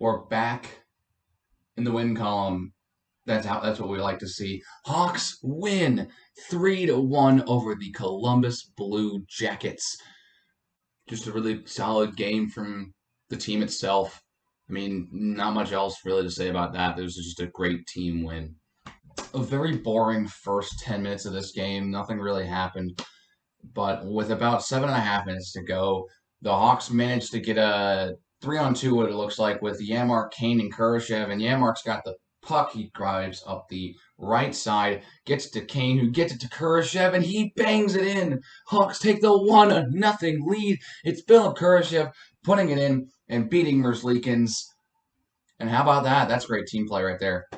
We're back in the win column. That's what we like to see. Hawks win 3-1 over the Columbus Blue Jackets. Just a really solid game from the team itself. I mean, not much else really to say about that. It was just a great team win. A very boring first 10 minutes of this game. Nothing really happened. But with about 7.5 minutes to go, the Hawks managed to get a 3-on-2, what it looks like, with Yamark, Kane, and Kurashev. And Yamark's got the puck. He drives up the right side, gets to Kane, who gets it to Kurashev, and he bangs it in. Hawks take the 1-0 lead. It's Philip Kurashev putting it in and beating Merzlikins. And how about that? That's great team play right there. A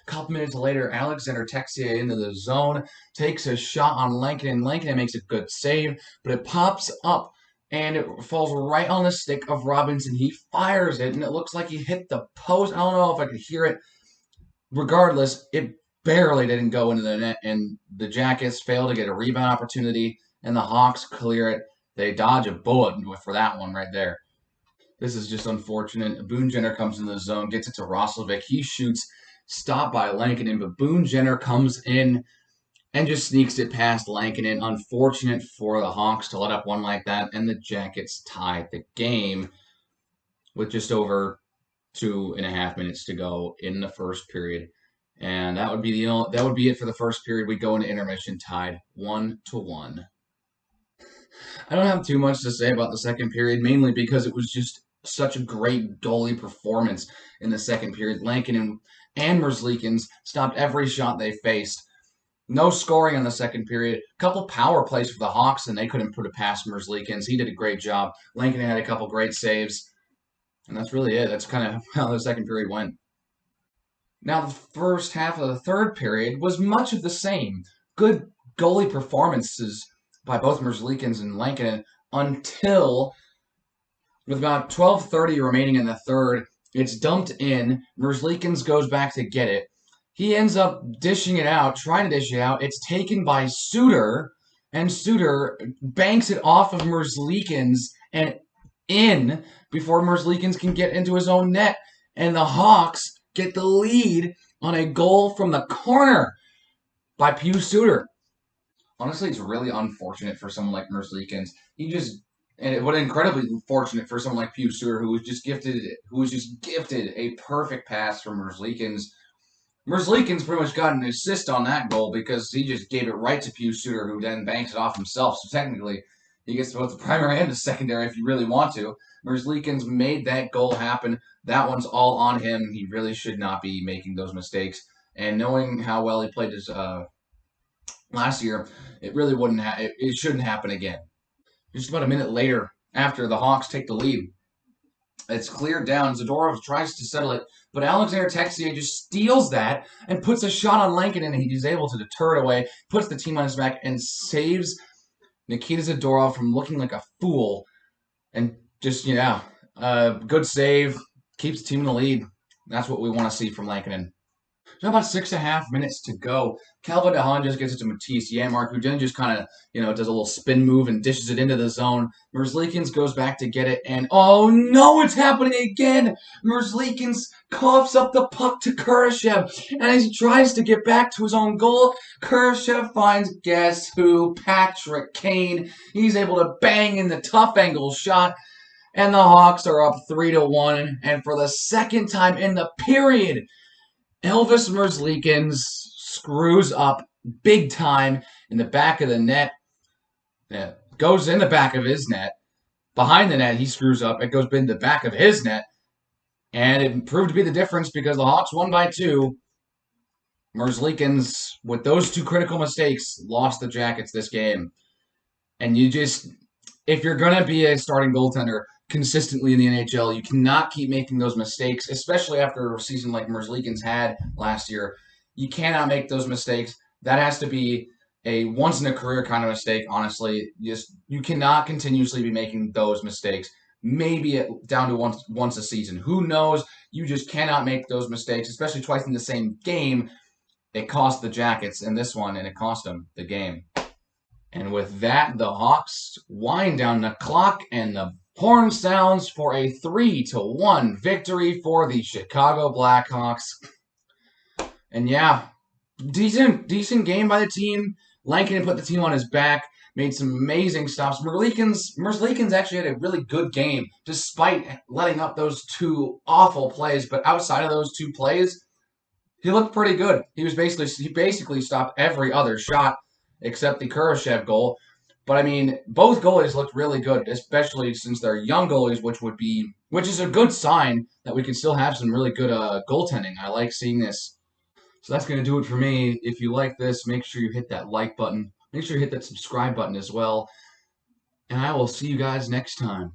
couple minutes later, Alexander Texier into the zone, takes a shot on Lankinen. Lankinen makes a good save, but it pops up and it falls right on the stick of Robinson. He fires it, and it looks like he hit the post. I don't know if I could hear it. Regardless, it barely didn't go into the net, and the Jackets fail to get a rebound opportunity, and the Hawks clear it. They dodge a bullet for that one right there. This is just unfortunate. Boone Jenner comes in the zone, gets it to Roslovic. He shoots, stopped by Lankinen, but Boone Jenner comes in and just sneaks it past Lankinen. Unfortunate for the Hawks to let up one like that, and the Jackets tied the game with just over 2.5 minutes to go in the first period. And that would be it for the first period. We go into intermission tied 1-1. I don't have too much to say about the second period, mainly because it was just such a great goalie performance in the second period. Lankinen and Merzlikins stopped every shot they faced. No scoring in the second period. A couple power plays for the Hawks, and they couldn't put it past Merzlikins. He did a great job. Lankinen had a couple great saves. And that's really it. That's kind of how the second period went. Now, the first half of the third period was much of the same. Good goalie performances by both Merzlikins and Lankinen until, with about 12:30 remaining in the third, it's dumped in. Merzlikins goes back to get it. He ends up dishing it out, trying to dish it out. It's taken by Suter, and Suter banks it off of Merzlikins and in before Merzlikins can get into his own net. And the Hawks get the lead on a goal from the corner by Pius Suter. Honestly, it's really unfortunate for someone like Merzlikins. But incredibly fortunate for someone like Pius Suter, who was just gifted a perfect pass from Merzlikins. Merzlikins pretty much got an assist on that goal because he just gave it right to Pius Suter, who then banks it off himself. So technically, he gets both the primary and the secondary if you really want to. Merzlikins made that goal happen. That one's all on him. He really should not be making those mistakes. And knowing how well he played his last year, it really it shouldn't happen again. Just about a minute later, after the Hawks take the lead, it's cleared down. Zadorov tries to settle it, but Alexander Texier just steals that and puts a shot on Lankinen, and he's able to deter it away, puts the team on his back, and saves Nikita Zadorov from looking like a fool. And just, good save, keeps the team in the lead. That's what we want to see from Lankinen. So about 6.5 minutes to go. Calvin DeHaan just gets it to Matisse Yamark, who then just kind of, does a little spin move and dishes it into the zone. Merzlikins goes back to get it, and oh no, it's happening again! Merzlikins coughs up the puck to Kurashev, and as he tries to get back to his own goal, Kurashev finds, guess who? Patrick Kane. He's able to bang in the tough angle shot, and the Hawks are up 3-1, and for the second time in the period, Elvis Merzlikins screws up big time in the back of the net. It goes in the back of his net. Behind the net, he screws up. It goes in the back of his net. And it proved to be the difference because the Hawks won by 2. Merzlikins, with those 2 critical mistakes, lost the Jackets this game. And if you're going to be a starting goaltender consistently in the NHL, you cannot keep making those mistakes, especially after a season like Merzlikins had last year. You cannot make those mistakes. That has to be a once-in-a-career kind of mistake, honestly. You cannot continuously be making those mistakes. Maybe down to once a season. Who knows? You just cannot make those mistakes, especially twice in the same game. It cost the Jackets in this one, and it cost them the game. And with that, the Hawks wind down the clock, and the Horn sounds for a 3-1 victory for the Chicago Blackhawks. And yeah, decent game by the team. Lankinen put the team on his back, made some amazing stops. Merzlikins actually had a really good game, despite letting up those two awful plays. But outside of those two plays, he looked pretty good. He basically stopped every other shot except the Kurashev goal. But I mean, both goalies looked really good, especially since they're young goalies, which is a good sign that we can still have some really good goaltending. I like seeing this. So that's going to do it for me. If you like this, make sure you hit that like button. Make sure you hit that subscribe button as well. And I will see you guys next time.